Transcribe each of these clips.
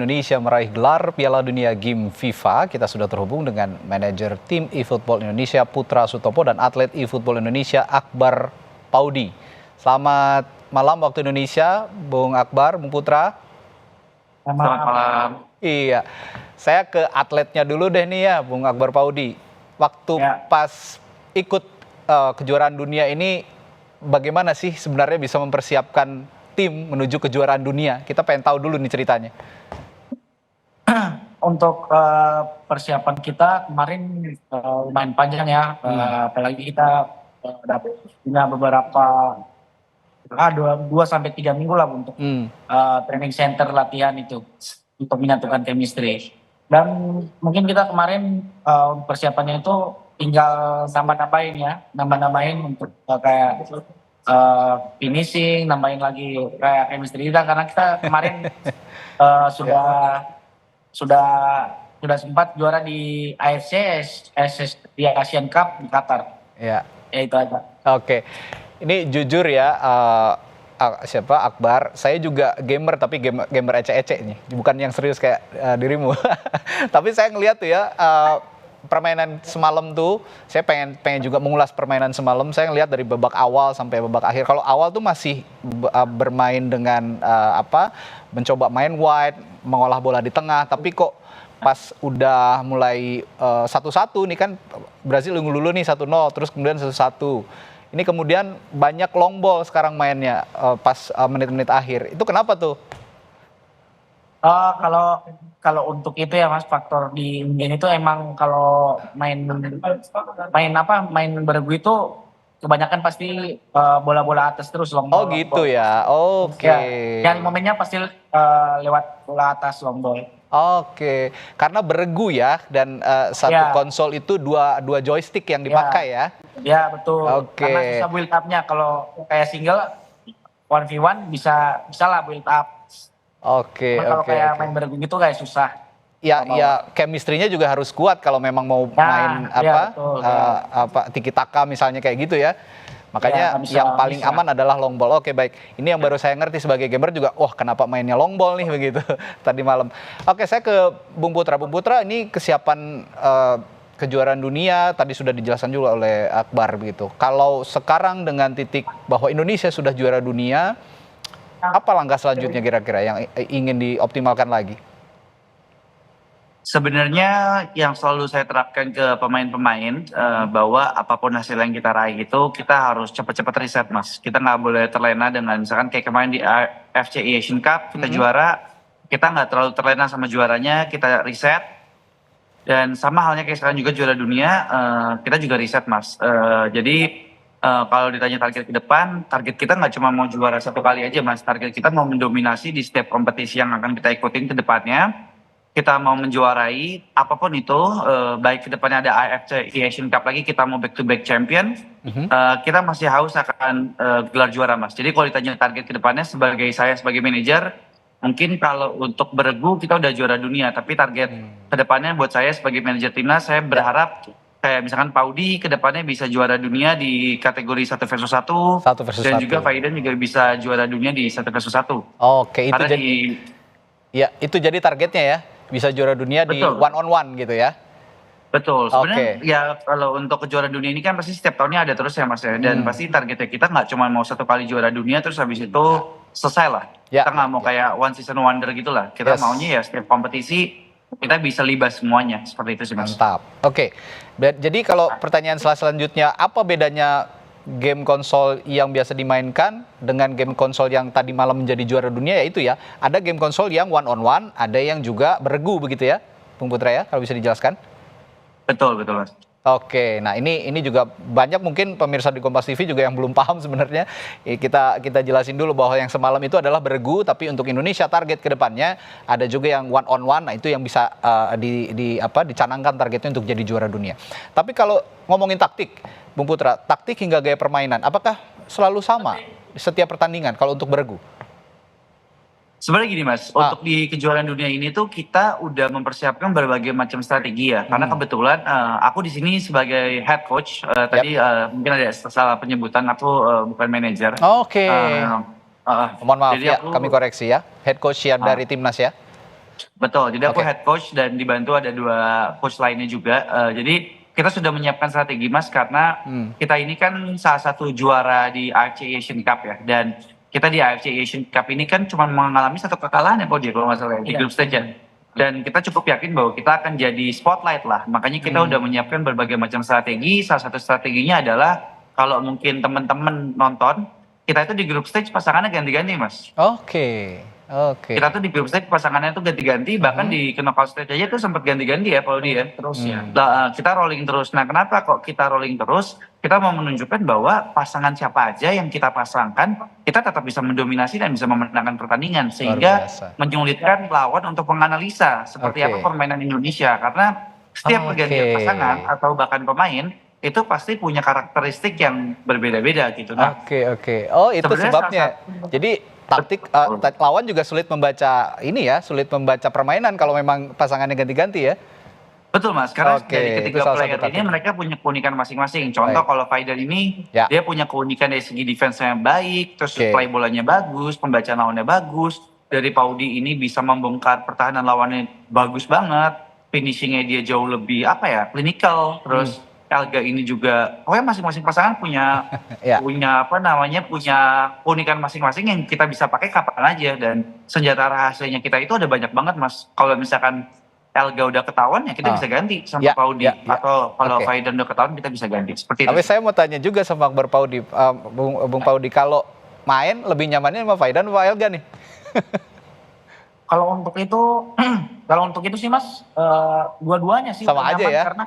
Indonesia meraih gelar Piala Dunia Game FIFA. Kita sudah terhubung dengan manajer tim eFootball Indonesia Putra Sutopo dan atlet eFootball Indonesia Akbar Paudi. Selamat malam waktu Indonesia, Bung Akbar, Bung Putra. Selamat malam. Iya, saya ke atletnya dulu deh nih ya, Bung Akbar Paudi. Waktu pas ikut kejuaraan dunia ini, bagaimana sih sebenarnya bisa mempersiapkan tim menuju kejuaraan dunia? Kita pengen tahu dulu nih ceritanya. Untuk persiapan kita kemarin lumayan panjang ya, apalagi kita punya beberapa 2-3 minggu lah untuk training center latihan itu untuk menyatukan chemistry. Dan mungkin kita kemarin persiapannya itu tinggal nambah-nambahin untuk kayak finishing, nambahin lagi kayak chemistry kita, karena kita kemarin sudah sempat juara di AFC di Asian Cup di Qatar. Ya itu aja. Oke. Ini jujur ya, Akbar, saya juga gamer tapi gamer ecek-ecek nih, bukan yang serius kayak dirimu. Tapi saya ngeliat tuh ya, permainan semalam tuh, saya pengen juga mengulas permainan semalam. Saya ngeliat dari babak awal sampai babak akhir. Kalau awal tuh masih bermain dengan mencoba main wide, mengolah bola di tengah, tapi kok pas udah mulai 1-1 nih kan, Brasil unggul dulu nih 1-0, terus kemudian 1-1. Ini kemudian banyak long ball sekarang mainnya pas menit-menit akhir. Itu kenapa tuh? Kalau untuk itu ya Mas, faktor di game itu emang kalau main beregu itu kebanyakan pasti bola-bola atas terus long ball. Oh gitu ya. Oke. Ya, yang momennya pasti lewat bola atas long ball. Oke, karena beregu ya, dan satu konsol itu dua joystick yang dipakai ya. Ya betul. Oke. Karena susah build up-nya, kalau kayak single 1v1 bisa lah build up. Oke. Kalau kayak main beregu gitu kayak susah. Ya, chemistry-nya juga harus kuat kalau memang mau main tiki taka misalnya kayak gitu ya. Makanya yang paling aman adalah long ball. Oke, baik. Ini yang baru saya ngerti sebagai gamer juga. Wah, kenapa mainnya long ball nih begitu tadi malam. Oke, saya ke Bung Putra. Bung Putra, ini kesiapan kejuaraan dunia tadi sudah dijelaskan juga oleh Akbar begitu. Kalau sekarang dengan titik bahwa Indonesia sudah juara dunia, apa langkah selanjutnya kira-kira yang ingin dioptimalkan lagi? Sebenarnya yang selalu saya terapkan ke pemain-pemain bahwa apapun hasil yang kita raih itu kita harus cepat-cepat riset, Mas. Kita nggak boleh terlena dengan misalkan kayak kemarin di AFC Asian Cup kita juara, kita nggak terlalu terlena sama juaranya, kita riset. Dan sama halnya kayak sekarang juga juara dunia, kita juga riset, Mas. Jadi kalau ditanya target ke depan, target kita nggak cuma mau juara satu kali aja, Mas. Target kita mau mendominasi di setiap kompetisi yang akan kita ikutin ke depannya. Kita mau menjuarai apapun itu, baik ke depannya ada AFC Asian Cup lagi, kita mau back to back champion, kita masih haus akan gelar juara, Mas. Jadi kalau ditanya target ke depannya saya sebagai manajer, mungkin kalau untuk beregu kita udah juara dunia, tapi target ke depannya buat saya sebagai manajer timnas, saya berharap kayak misalkan Paudi ke depannya bisa juara dunia di kategori 1 versus 1, dan juga Faidan juga bisa juara dunia di 1 versus 1. Oke, itu jadi targetnya ya? Bisa juara dunia di one on one gitu ya? Betul. Sebenarnya ya kalau untuk kejuaraan dunia ini kan pasti setiap tahunnya ada terus ya, Mas ya. Dan pasti targetnya kita nggak cuma mau satu kali juara dunia terus habis itu selesai lah. Kita nggak mau kayak one season wonder gitu lah. Kita maunya ya setiap kompetisi kita bisa libas semuanya. Seperti itu sih, Mas. Mantap. Oke. Jadi kalau pertanyaan selanjutnya, apa bedanya game konsol yang biasa dimainkan dengan game konsol yang tadi malam menjadi juara dunia? Yaitu ya, ada game konsol yang one on one, ada yang juga beregu begitu ya, Bung Putra ya, kalau bisa dijelaskan? Betul Mas. Oke, nah ini juga banyak mungkin pemirsa di Kompas TV juga yang belum paham sebenarnya. Kita jelasin dulu bahwa yang semalam itu adalah beregu, tapi untuk Indonesia target ke depannya ada juga yang one on one. Nah, itu yang bisa dicanangkan targetnya untuk jadi juara dunia. Tapi kalau ngomongin taktik, Bung Putra, taktik hingga gaya permainan, apakah selalu sama di setiap pertandingan kalau untuk beregu? Sebenarnya gini, Mas, untuk di kejuaraan dunia ini tuh kita udah mempersiapkan berbagai macam strategi ya. Karena kebetulan aku di sini sebagai head coach, tadi mungkin ada salah penyebutan, aku bukan manajer. Oke. Mohon maaf ya, kami koreksi ya. Head coach ya dari timnas ya. Betul, jadi aku Oke. head coach dan dibantu ada 2 coach lainnya juga. Jadi kita sudah menyiapkan strategi Mas karena kita ini kan salah satu juara di AFC Asian Cup ya. Dan kita di AFC Asian Cup ini kan cuma mengalami 1 kekalahan ya Pak Odi, kalau nggak salah ya, di Iya. grup stage ya. Dan kita cukup yakin bahwa kita akan jadi spotlight lah. Makanya kita udah menyiapkan berbagai macam strategi. Salah satu strateginya adalah kalau mungkin teman-teman nonton, kita itu di grup stage pasangannya ganti-ganti Mas. Oke. Oke. Kita tuh di grup stage pasangannya tuh ganti-ganti, bahkan di knockout stage aja tuh sempat ganti-ganti ya Paudi ya. Terus ya. Nah, kita rolling terus. Nah, kenapa kok kita rolling terus? Kita mau menunjukkan bahwa pasangan siapa aja yang kita pasangkan, kita tetap bisa mendominasi dan bisa memenangkan pertandingan. Sehingga biasa. menyulitkan lawan untuk menganalisa seperti Oke. apa permainan Indonesia. Karena setiap pergantian Oke. pasangan atau bahkan pemain, itu pasti punya karakteristik yang berbeda-beda gitu. Nah, Oke. Oh, itu sebenarnya sebabnya. salah Jadi taktik lawan juga sulit membaca ini ya, sulit membaca permainan kalau memang pasangannya ganti-ganti ya. betul Mas, karena Oke, dari itu ketiga salah satu player ini taktik. mereka punya keunikan masing-masing. Contoh Baik. kalau Faidan ini, Ya. dia punya keunikan dari segi defense yang baik, terus Oke. play bolanya bagus, pembacaan lawannya bagus. Dari Paudi ini bisa membongkar pertahanan lawannya bagus banget, finishingnya dia jauh lebih clinical. Terus Elga ini juga, pokoknya masing-masing pasangan punya Ya. punya keunikan masing-masing yang kita bisa pakai kapan aja. Dan senjata rahasianya kita itu ada banyak banget Mas. Kalau misalkan Elga udah ketahuan ya kita bisa ganti sama Ya, Paudi. ya. Atau kalau Oke. Faidan udah ketahuan kita bisa ganti. Seperti Tapi itu. saya mau tanya juga sama Akbar Paudi, Bung Paudi, kalau main lebih nyamannya sama Faidan apa Elga nih? Kalau untuk itu, kalau untuk itu sih Mas, dua-duanya sih Sama udah aja nyaman, ya? karena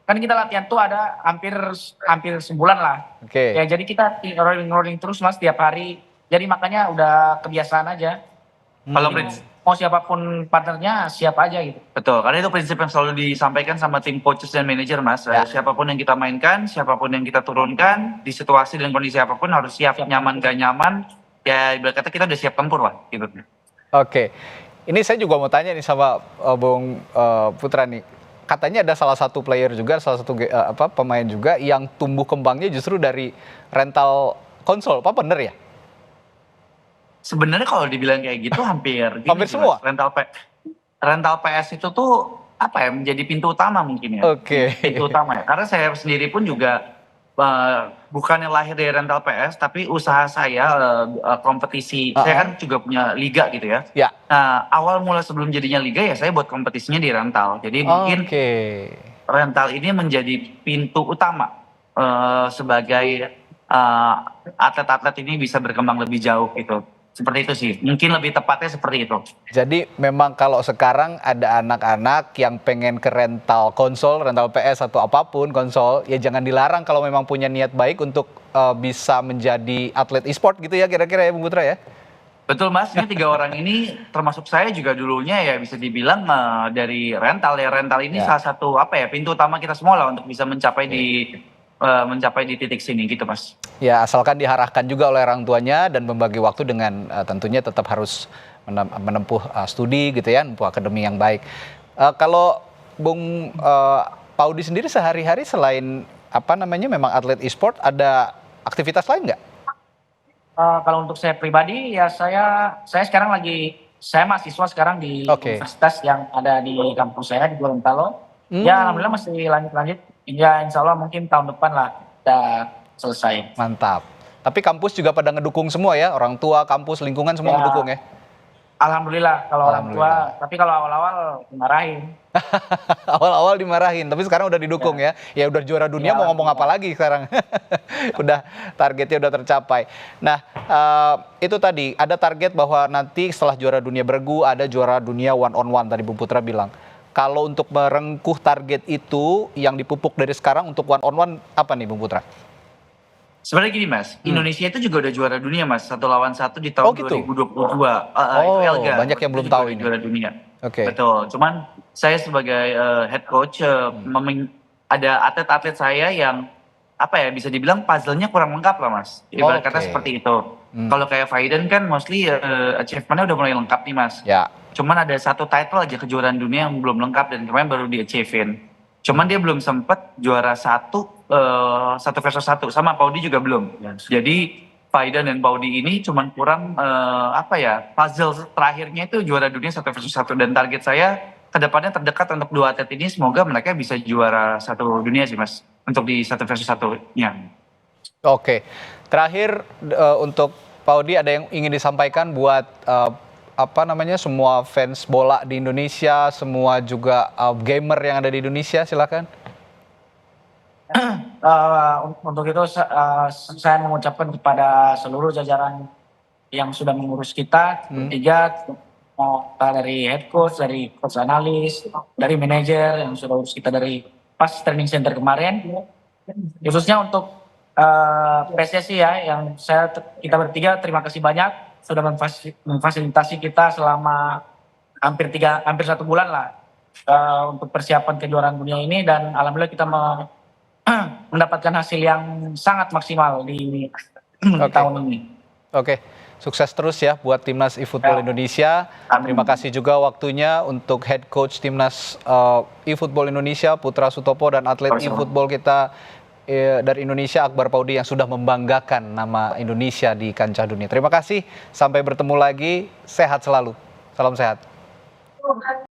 kan kita latihan tuh ada hampir sebulan lah. Oke. Ya jadi kita rolling terus Mas tiap hari. Jadi makanya udah kebiasaan aja. Kalau Jadi mau siapapun partnernya siap aja gitu. betul, karena itu prinsip yang selalu disampaikan sama tim coaches dan manajer Mas. Ya. Siapapun yang kita mainkan, siapapun yang kita turunkan, di situasi dan kondisi apapun harus siap, nyaman gak nyaman. Ya ibarat kata kita udah siap tempur lah gitu. Oke. Ini saya juga mau tanya nih sama Bung Putra nih. Katanya ada salah satu player juga, salah satu pemain juga yang tumbuh kembangnya justru dari rental konsol. Apa bener ya? Sebenarnya kalau dibilang kayak gitu hampir gini Hampir sih, semua? Mas. Rental PS itu tuh menjadi pintu utama mungkin ya. Oke. Pintu utama ya. Karena saya sendiri pun juga bukannya lahir dari rental PS, tapi usaha saya kompetisi. Saya kan juga punya liga gitu ya. Ya. Nah, awal mula sebelum jadinya liga ya saya buat kompetisinya di rental. Jadi mungkin Oke. rental ini menjadi pintu utama sebagai atlet-atlet ini bisa berkembang lebih jauh gitu. Seperti itu sih. Mungkin lebih tepatnya seperti itu. Jadi memang kalau sekarang ada anak-anak yang pengen ke rental konsol, rental PS atau apapun konsol, ya jangan dilarang kalau memang punya niat baik untuk bisa menjadi atlet e-sport gitu ya kira-kira ya Bung Putra ya? Betul Mas, ini 3 orang ini termasuk saya juga dulunya ya bisa dibilang dari rental ya. Rental ini Ya. salah satu pintu utama kita semua lah untuk bisa mencapai di titik sini gitu Mas. Ya asalkan diarahkan juga oleh orang tuanya dan membagi waktu dengan tentunya tetap harus menempuh studi gitu ya, menempuh akademi yang baik. Kalau Bung Paudi sendiri sehari-hari selain memang atlet e-sport, ada aktivitas lain nggak? Kalau untuk saya pribadi ya saya sekarang saya mahasiswa sekarang di Oke. universitas yang ada di kampus saya di Gorontalo. Ya alhamdulillah masih lanjut. Ya insya Allah mungkin tahun depan lah udah selesai. Mantap. Tapi kampus juga pada ngedukung semua ya, orang tua, kampus, lingkungan semua Ya. ngedukung ya? Alhamdulillah kalau orang tua, Alhamdulillah. tapi kalau awal-awal dimarahin. Awal-awal dimarahin, tapi sekarang udah didukung ya. Ya udah juara dunia Ya, mau ngomong apa lagi sekarang? Udah targetnya udah tercapai. Nah, itu tadi ada target bahwa nanti setelah juara dunia bergu ada juara dunia one on one tadi Bung Putra bilang. Kalau untuk merengkuh target itu yang dipupuk dari sekarang untuk one on one apa nih Bung Putra? Sebenarnya gini Mas, Indonesia itu juga udah juara dunia Mas, 1 lawan 1 di tahun Oh, gitu? 2022. Oh, itu Elga. banyak yang Itu belum juga tahu udah ini. Juara dunia. Oke. Betul. Cuman saya sebagai head coach ada atlet-atlet saya yang bisa dibilang puzzle-nya kurang lengkap lah Mas. Ibarat kata Oke. seperti itu. Kalau kayak Faidan kan mostly achievement-nya udah mulai lengkap nih Mas. Ya. Cuman ada 1 title aja kejuaraan dunia yang belum lengkap dan kemarin baru di-achieve-in. Cuman dia belum sempet juara 1 versus 1 sama Paudi juga belum. Jadi Faidan dan Paudi ini cuman kurang puzzle terakhirnya itu juara dunia 1 versus 1, dan target saya kedepannya terdekat untuk 2 atlet ini semoga mereka bisa juara 1 dunia sih Mas untuk di 1 versus 1-nya. Oke, terakhir untuk Paudi ada yang ingin disampaikan buat semua fans bola di Indonesia, semua juga gamer yang ada di Indonesia, silakan. Untuk itu saya mengucapkan kepada seluruh jajaran yang sudah mengurus kita bertiga, dari head coach, dari coach analis, dari manajer yang sudah urus kita dari pas training center kemarin, khususnya untuk PSSI ya, yang kita bertiga terima kasih banyak sudah memfasilitasi kita selama hampir 1 bulan lah untuk persiapan kejuaraan dunia ini, dan alhamdulillah kita mendapatkan hasil yang sangat maksimal di tahun ini. Oke, sukses terus ya buat Timnas eFootball Indonesia. Amin. Terima kasih juga waktunya untuk Head Coach Timnas eFootball Indonesia Putra Sutopo dan atlet eFootball kita dari Indonesia Akbar Paudi yang sudah membanggakan nama Indonesia di kancah dunia. Terima kasih, sampai bertemu lagi, sehat selalu. Salam sehat.